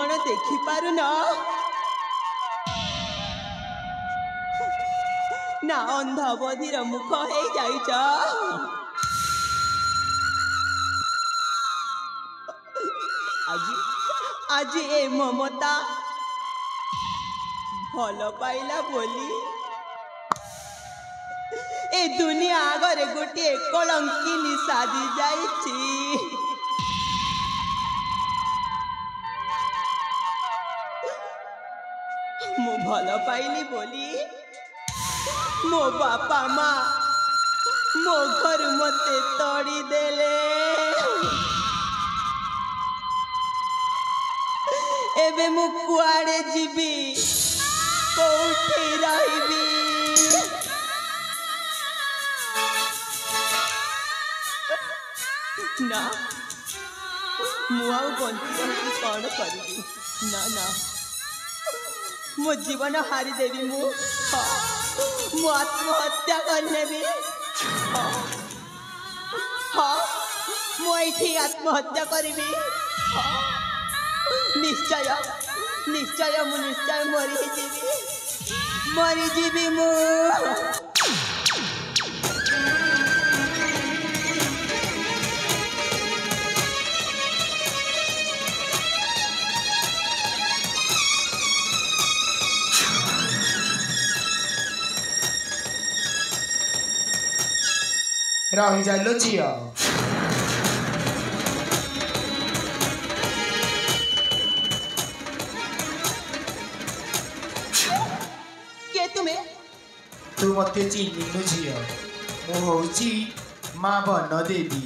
कौन देखी पारु ना ना अंध बधिर मुख हो जाइछ। आज ए ममता भल पाइला बोली ए दुनिया आगरे गोटे कलंकिनी साजी जाइछि। मु भल पाइली बोली मो बापा माँ मो घर मते तोड़ी देले। एबे मु कुआड़े जीवी कोठे रहिबी। ना मु आउ बंची रही कौन करी ना ना मो जीवन हारी देवी मु मु आत्महत्या करनेबी। हाँ मु एठी आत्महत्या करिबी। निश्चय निश्चय मु निश्चय मरी जीवी मु। रही जाइलो झियो के तुम्हें तू मते चिन्हिनु झियो मु होउची माँ बन देवी।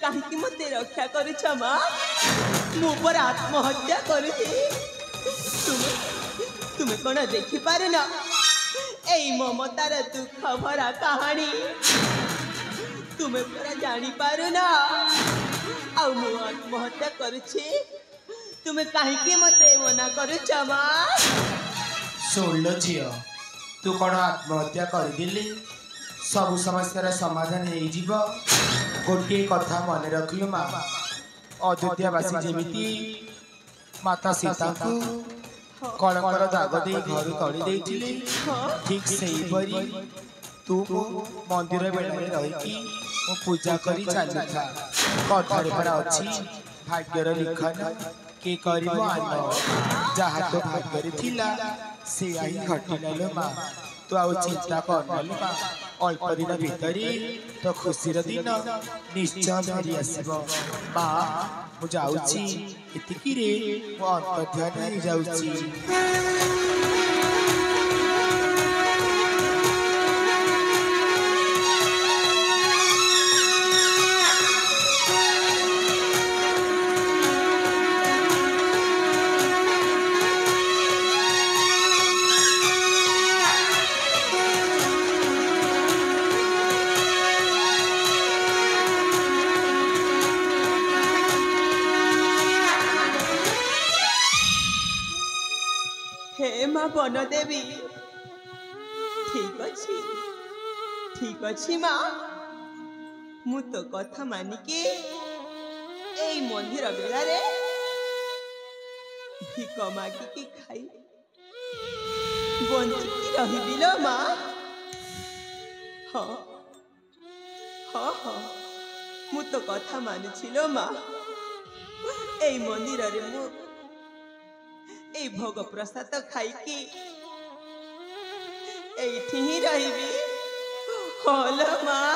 कहीं मते रक्षा करुछ माँ मु पर आत्महत्या करुची। तुम्हें कौन देखी पारे ना एई ममतार दुख भरा कहानी तुम्हें पूरा जानी पारु ना आ मु आत्महत्या करुची। तुम्हें कहीं मते मना करुछ माँ। सुन लो झियो तू कौन आत्महत्या करदेली सबु समस्यार समाधान हो जीव। गोटे कथा मन रखिलु माँ अयोध्यावासी जेमिति माता सीता को कलंकर दाग दे घर तड़ी देइथिले ठीक सेही परी तू मंदिर बेलारे रही मो पूजा करी चली था। कथारे पर अच्छी भाग्यर लिखन के करिबो आन जहाँ तो भाग्य थिला से आई घटिला माँ। तू आउ चिंता करनलु माँ अल्प दिन भितर तो खुशीर दिन निश्चय फेरी आसब। माँ मु जाऊँची एतिकी रे मो अंतर्ध्यान हो जाऊँची। हे माँ बन देवी ठीक अच्छी माँ मु तो कथा मानिके एई मंदिर बेलारे भिक मागिकी खाई बंचिकी रहिबी लो माँ। हाँ हाँ हाँ मु तो कथा मानुछि लो माँ। एई मंदिर रे मु ए भोग प्रसाद खाइकी एठी ही रहिबी। हलो माँ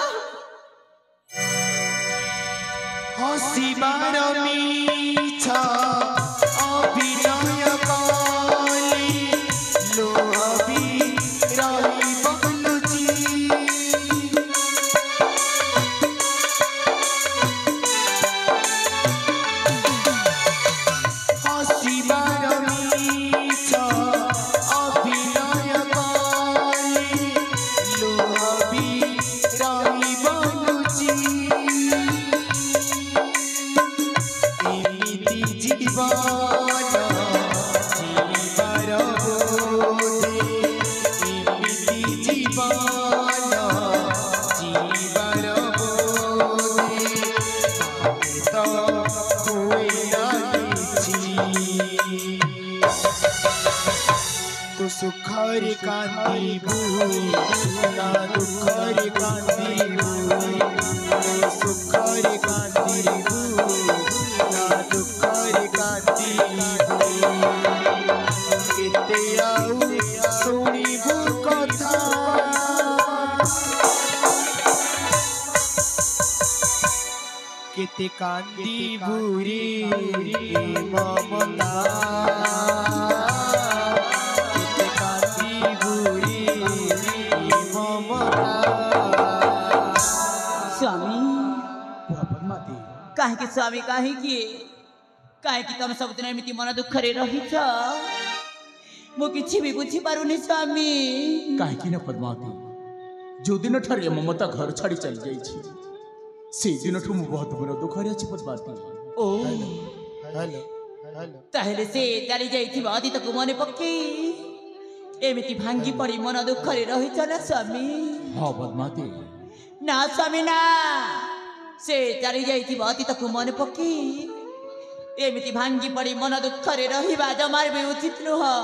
हसिबार मीछ अभिनय कली लोभी रही बलुची। ସୁଖରେ କାନ୍ଦିବୁ ନା ଦୁଃଖରେ କାନ୍ଦିବୁ ସୁଖରେ କାନ୍ଦିବୁ ନା ଦୁଃଖରେ କାନ୍ଦିବୁ କେତେ ଆଉ ଶୁଣିବୁ କଥା কেতে কান্দি বুড়ি মমতা কেতে কান্দি বুড়ি মমতা स्वामी ପଦ୍ମାବତୀ କାହିଁକି ସ୍ୱାମୀ କାହିଁକି କାହିଁକି ତମେ ସବୁଦିନ ଏମିତି ମନ ଦୁଃଖରେ ରହିଛ ମୁଁ କିଛି ବି ବୁଝିପାରୁନି ସ୍ୱାମୀ କାହିଁକି ନା ପଦ୍ମାବତୀ ଯୋଉଦିନ ଠାରୁ ଏ ମମତା ଘର ଛାଡ଼ି ଚାଲି ଯାଇଛି ସେଇଦିନଠୁ ମୁଁ ବହୁତ ମନ ଦୁଃଖରେ ଅଛି ପଦ୍ମାବତୀ। ଓ ହ୍ୟାଲୋ ହ୍ୟାଲୋ ତାହେଲେ ସେ ଚାଲି ଯାଇଥିବା ଅତୀତକୁ ମନେ ପକେଇ ଏମିତି ଭାଙ୍ଗି ପଡ଼ି ମନ ଦୁଃଖରେ ରହିଛ ନା ସ୍ୱାମୀ? ହଁ ପଦ୍ମାବତୀ ନା ସ୍ୱାମୀ ନା ସେ ଚାଲି ଯାଇଥିବା ଅତୀତକୁ ମନେ ପକେଇ ଏମିତି ଭାଙ୍ଗି ପଡ଼ି ମନ ଦୁଃଖରେ ରହିବା ଜମାରେ ବି ଉଚିତ ନୁହଁ।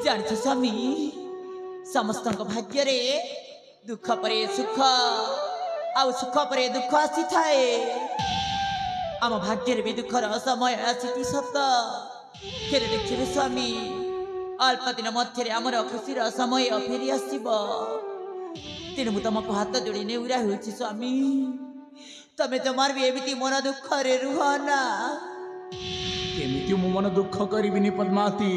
ଜାଣିଛ ସ୍ୱାମୀ ସମସ୍ତଙ୍କ ଭାଗ୍ୟରେ ଦୁଃଖ ପରେ ସୁଖ ଆଉ ସୁଖ ପରେ ଦୁଃଖ ଆସିଥାଏ। ଆମ ଭାଗ୍ୟରେ ବି ଦୁଃଖର ସମୟ ଆସିଛି ସତ ଫେରେ ଦେଖିବେ ସ୍ୱାମୀ ଅଳ୍ପ ଦିନ ମଧ୍ୟରେ ଆମର ଖୁସିର ସମୟ ଫେରି ଆସିବ। ତେଣୁ ମୁଁ ତମକୁ ହାତ ଯୋଡ଼ି ନେଉରା ହେଉଛି ସ୍ୱାମୀ ତମେ ଜମାର ବି ଏମିତି ମନ ଦୁଃଖରେ ରୁହ ନା। କେମିତି ମୁଁ ମନ ଦୁଃଖ କରିବିନି ପଦ୍ମାବତୀ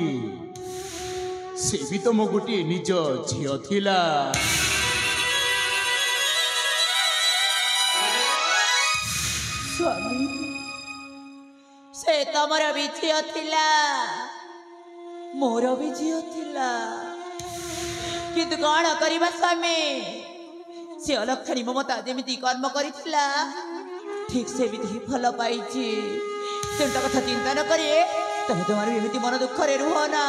ସେ ବି ତ ମୋ ଗୋଟିଏ ନିଜ ଝିଅ ଥିଲା। ସ୍ୱାମୀ ସେ ତମର ବି ଝିଅ ଥିଲା ମୋର ବି ଝିଅ ଥିଲା କିନ୍ତୁ କ'ଣ କରିବା ସ୍ୱାମୀ ସେ ଅଲକ୍ଷଣୀ ମମତା ଯେମିତି କର୍ମ କରିଥିଲା ଠିକ୍ ସେମିତି ହିଁ ଭଲ ପାଇଛି। ସେଟା କଥା ଚିନ୍ତା ନ କରି ତମେ ଜମାରୁ ଏମିତି ମନ ଦୁଃଖରେ ରୁହ ନା।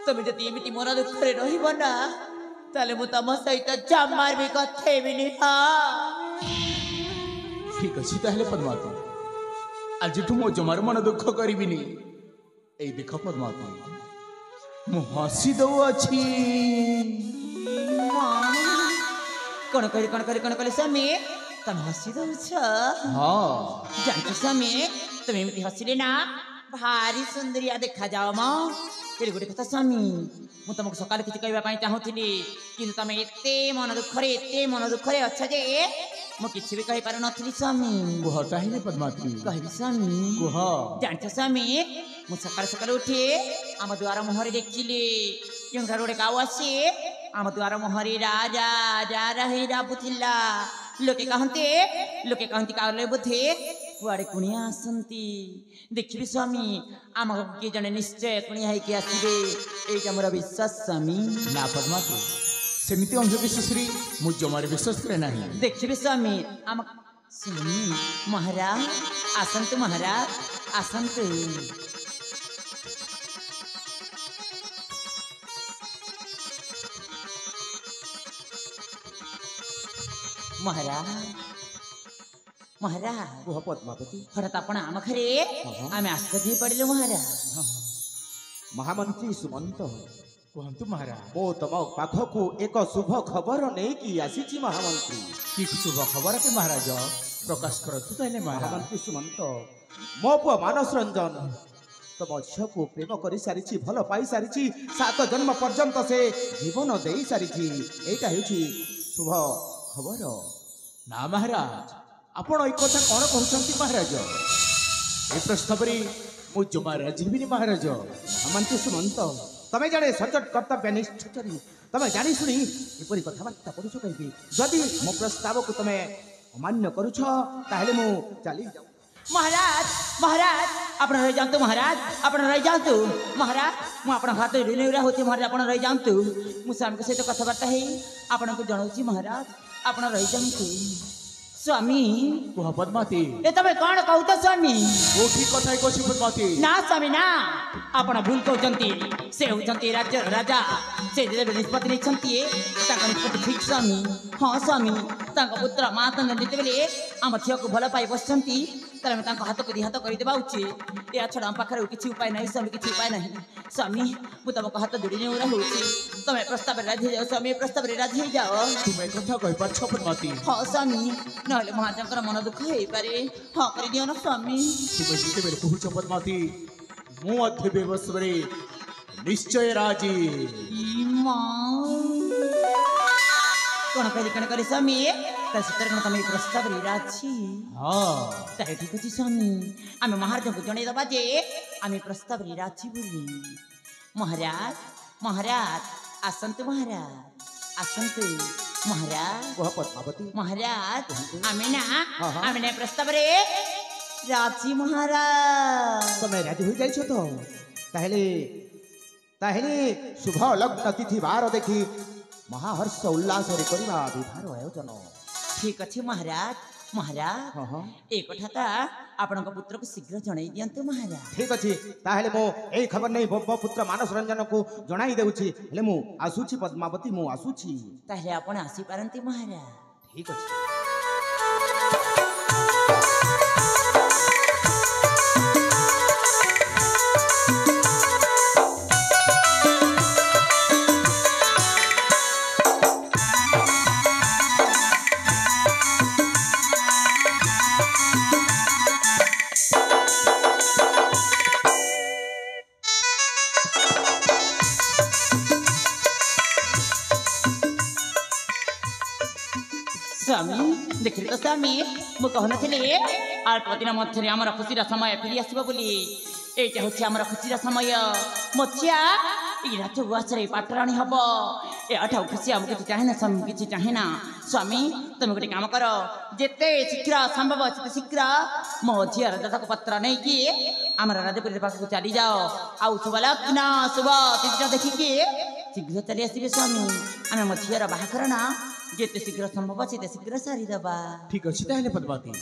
ତମେ ଯଦି ଏମିତି ମନ ଦୁଃଖରେ ରହିବ ନା ତାହେଲେ ମୁଁ ତମ ସହିତ ଜମାର ବି କଥା ହେବିନି। ଠିକ ଅଛି ତାହେଲେ ପଦ୍ମାବତୀ ଆଜିଠୁ ମୋ ଜମାରୁ ମନ ଦୁଃଖ କରିବିନି। ଏଇ ଦେଖ ପଦ୍ମାବତୀ ମୁଁ ହସି ଦଉଅଛି। କ'ଣ କହିଲେ ସ୍ୱାମୀ ତମେ ହସି ଦଉଛ? ହଁ ଜାଣିଛ ସ୍ୱାମୀ ତମେ ଏମିତି ହସିଲେ ନା ଭାରି ସୁନ୍ଦରିଆ ଦେଖାଯାଅ ମ। ଏଠି ଗୋଟେ କଥା ସ୍ୱାମୀ ମୁଁ ତମକୁ ସକାଳେ କିଛି କହିବା ପାଇଁ ଚାହୁଁଥିଲି କିନ୍ତୁ ତମେ ଏତେ ମନ ଦୁଃଖରେ ଅଛ ଯେ ମୁଁ କିଛି ବି କହିପାରୁନଥିଲି ସ୍ୱାମୀ। କୁହ ତାହେଲେ ପଦ୍ମାବତୀ କହିବି ସ୍ୱାମୀ କୁହ। ଜାଣିଛ ସ୍ୱାମୀ ମୁଁ ସକାଳୁ ଉଠି ଆମ ଦ୍ୱାର ମୁହଁରେ ଦେଖିଲି କେଉଁଠାରୁ ଗୋଟେ କାଉ ଆସି ଆମ ଦ୍ୱାର ମୁହଁରେ ରାଜା ହେଇ ରାବୁଥିଲା। ଲୋକେ କହନ୍ତି କାଉଲେ ବୋଧେ କୁଆଡ଼େ କୁଣିଆ ଆସନ୍ତି। ଦେଖିବି ସ୍ୱାମୀ ଆମ କିଏ ଜଣେ ନିଶ୍ଚୟ କୁଣିଆ ହେଇକି ଆସିବେ ଏଇଟା ମୋର ବିଶ୍ୱାସ ସ୍ୱାମୀ। ନା ପଦ୍ମାବତୀ ସେମିତି ଅନ୍ଧବିଶ୍ୱାସରେ ମୁଁ ଜମାରେ ବିଶ୍ୱାସ କରେ ନାହିଁ। ଦେଖିବି ସ୍ୱାମୀ ଆମ ସ୍ୱାମୀ ମହାରାଜ ଆସନ୍ତୁ ମହାରାଜ ଆସନ୍ତୁ। ମହାରାଜ କୁହ ପଦ୍ମାବତୀ। ହଠାତ୍ ଆପଣ ଆମ ଘରେ ଆମେ ଆଶ୍ଚର୍ଯ୍ୟ ହେଇ ପଡ଼ିଲୁ ମହାରାଜ। ମହାମନ୍ତ୍ରୀ ସୁମନ୍ତ କୁହନ୍ତୁ ମହାରାଜ। ମୁଁ ତମ ପାଖକୁ ଏକ ଶୁଭ ଖବର ନେଇକି ଆସିଛି ମହାମନ୍ତ୍ରୀ। କି ଶୁଭ ଖବର କି ମହାରାଜ ପ୍ରକାଶ କରନ୍ତୁ ତାହେଲେ ମହାରାଜ। ମହାମନ୍ତ୍ରୀ ସୁମନ୍ତ ମୋ ପୁଅ ମାନସ ରଞ୍ଜନ ତମ ଝିଅକୁ ପ୍ରେମ କରିସାରିଛି ଭଲ ପାଇସାରିଛି 7 ଜନ୍ମ ପର୍ଯ୍ୟନ୍ତ ସେ ଜୀବନ ଦେଇସାରିଛି। ଏଇଟା ହେଉଛି ଶୁଭ ଖବର। ନା ମହାରାଜ ଆପଣ ଏ କଥା କ'ଣ କହୁଛନ୍ତି ମହାରାଜ? ଏ ପ୍ରସ୍ତାବରେ ମୁଁ ଜମା ରାଜି ହେବିନି ମହାରାଜ। ମହାମନ୍ତ୍ରୀ ସୁମନ୍ତ ତମେ ଜଣେ ସଚୋଟ କର୍ତ୍ତବ୍ୟନିଷ୍ଠ ତମେ ଜାଣି ଶୁଣି ଏପରି କଥାବାର୍ତ୍ତା କରୁଛ କାହିଁକି? ଯଦି ମୋ ପ୍ରସ୍ତାବକୁ ତମେ ଅମାନ୍ୟ କରୁଛ ତାହେଲେ ମୁଁ ଚାଲି ଯାଉ। ମହାରାଜ ଆପଣ ରହିଯାଆନ୍ତୁ ମହାରାଜ ଆପଣ ରହିଯାଆନ୍ତୁ ମହାରାଜ ମୁଁ ଆପଣଙ୍କ ହାତ ରିନେଉରା ହେଉଛି ମହାରାଜ ଆପଣ ରହିଯାଆନ୍ତୁ। ମୁଁ ସ୍ୱାମୀଙ୍କ ସହିତ କଥାବାର୍ତ୍ତା ହେଇ ଆପଣଙ୍କୁ ଜଣାଉଛି ମହାରାଜ ଆପଣ ରହିଯାଆନ୍ତୁ। ସ୍ୱାମୀ କୁହ ପଦ୍ମାବତୀ ଏ ତମେ କ'ଣ କହୁଛ ସ୍ୱାମୀ? ମୁଁ ଠିକ କଥା କହୁଛି ପଦ୍ମାବତୀ। ନା ସ୍ୱାମୀ ନା ଆପଣ ଭୁଲ କହୁଛନ୍ତି। ସେ ହେଉଛନ୍ତି ରାଜ୍ୟର ରାଜା। ସେ ଯେବେ ନିଷ୍ପତ୍ତି ନେଇଛନ୍ତି ତାଙ୍କ ନିଷ୍ପତ୍ତି ଠିକ୍ ସ୍ୱାମୀ। ହଁ ସ୍ୱାମୀ ତାଙ୍କ ପୁତ୍ର ମହାତନ୍ଦ ଯେତେବେଳେ आम झील को भल पाई बस हाथ को दिहात करदेवा उचित या छड़ा आम पाखे किसी उपाय ना स्वामी किसी उपाय ना स्वामी मुझे तुमको हाथ जोड़ी नेउरा हो तुम प्रस्ताव राजी जाओ स्वामी प्रस्ताव राजी जाओ तुम कथा कही पार पद्मावती हाँ स्वामी ना महाराजा मन दुख हो पारे हाँ कर दियो ना स्वामी तुम जिते कहूच पद्मावती मुझे बेबस निश्चय राजी कौन करी स्वामी कौन तुम प्रस्ताव राजी हाँ तारे ठीक अच्छे स्वामी आम महाराज को जन दबा जे आम प्रस्ताव राजी बोली महाराज महाराज आसंतु महाराज आसंतु महाराज कह पद्मावती महाराज आम ना प्रस्ताव रे राजी महाराज तमे राजी हो जाइछ तो ताहेले शुभ लग्न तिथि बार देखि महाहर्ष उल्लास रे करबा विवाह आयोजन ठीक अच्छे महाराज महाराज हाँ हाँ एक कथा आपण पुत्र को शीघ्र जणाई दियंतु महाराज ठीक अच्छे ताहेले मो एई खबर नै मो पुत्र मानस रंजन को जणाई देउछि हेले मु आसुछि पद्मावती मु आसुछि ताहेले आपण आसी पारंती महाराज ठीक अच्छे स्वामी देखिले तो स्वामी मु कहन थिले अल्प दिन मध्य आमर खुशीर समय फेरी आसब बोली एटा होछि आमर खुशीर समय मचिया ई राज उआसरे पाटराणी हब ए अठा खुशी हम किछि चाहे ना स्वामी किछि चाहे ना स्वामी तुम गोटे काम कर जेते शीघ्र संभव सेते शीघ्र मो झियर दादाको पत्र नै कि आमर राजपुरी पाख को चली जाओ आउ शुभ लग्न शुभ तिथि देखि कि शीघ्र चली आसीबे स्वामी आमे मो झियर बाहा करना जेते शीघ्र संभव सेते शीघ्र सारी दबा ठीक अच्छे ताहले पद्मावती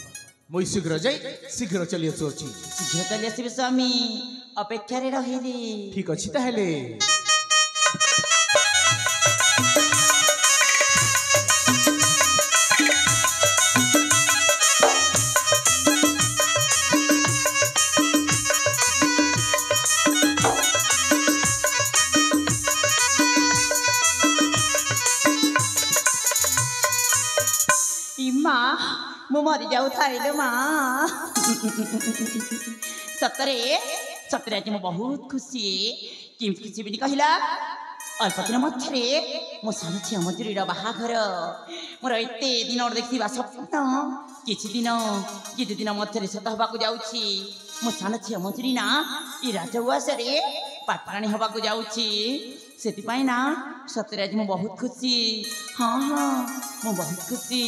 मुई शीघ्र जाई शीघ्र चली आसुछि शीघ्र चली आसीबे स्वामी अपेक्षा रे रहिली ठीक अच्छे ताहले मु मरी जाऊ थाइले माँ सतरे सतरे आज मु बहुत खुशी किम खुशी भी कहला अल्प दिन मध्य मो सानी झिया मजुरी बाहाघर मोर एत दिन देखा स्वप्न किछि दिन मध्य सत हवा जाऊँगी मो सान झिया मजुरी ना ये राजउआसरे पाटराणी हवा जाऊँगी से ना सतरे आज मु बहुत खुशी हाँ हाँ मु बहुत खुशी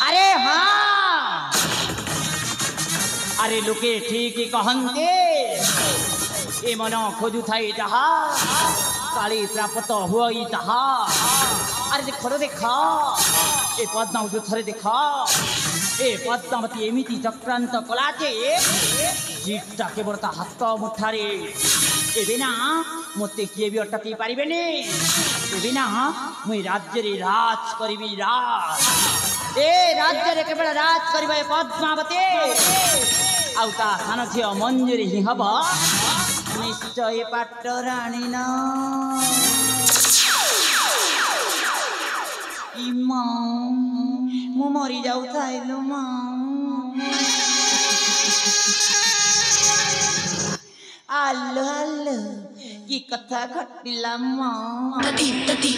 अरे हाँ अरे लोके ठीक कहते ए मन खोजु थाई जहा काली प्राप्त हुई जहा अरे देख ए पद्मावती थरे देख ए पद्मावती एमिति चक्रांत कला जीटा केवल ता हाथ मुठारे एबे ना मते किए भी अटकी पारिबेनी एबे ना मुई राज्य रे राज करिबी राज ए राज्य रे केवल राज करिबे पद्मावती आउ ता सान झियो मंजूरी ही हब निश्चय पाटराणी ना इमा मु मरी जाऊ थाइलो मा आलो आलो की कथा घटिला माँ तती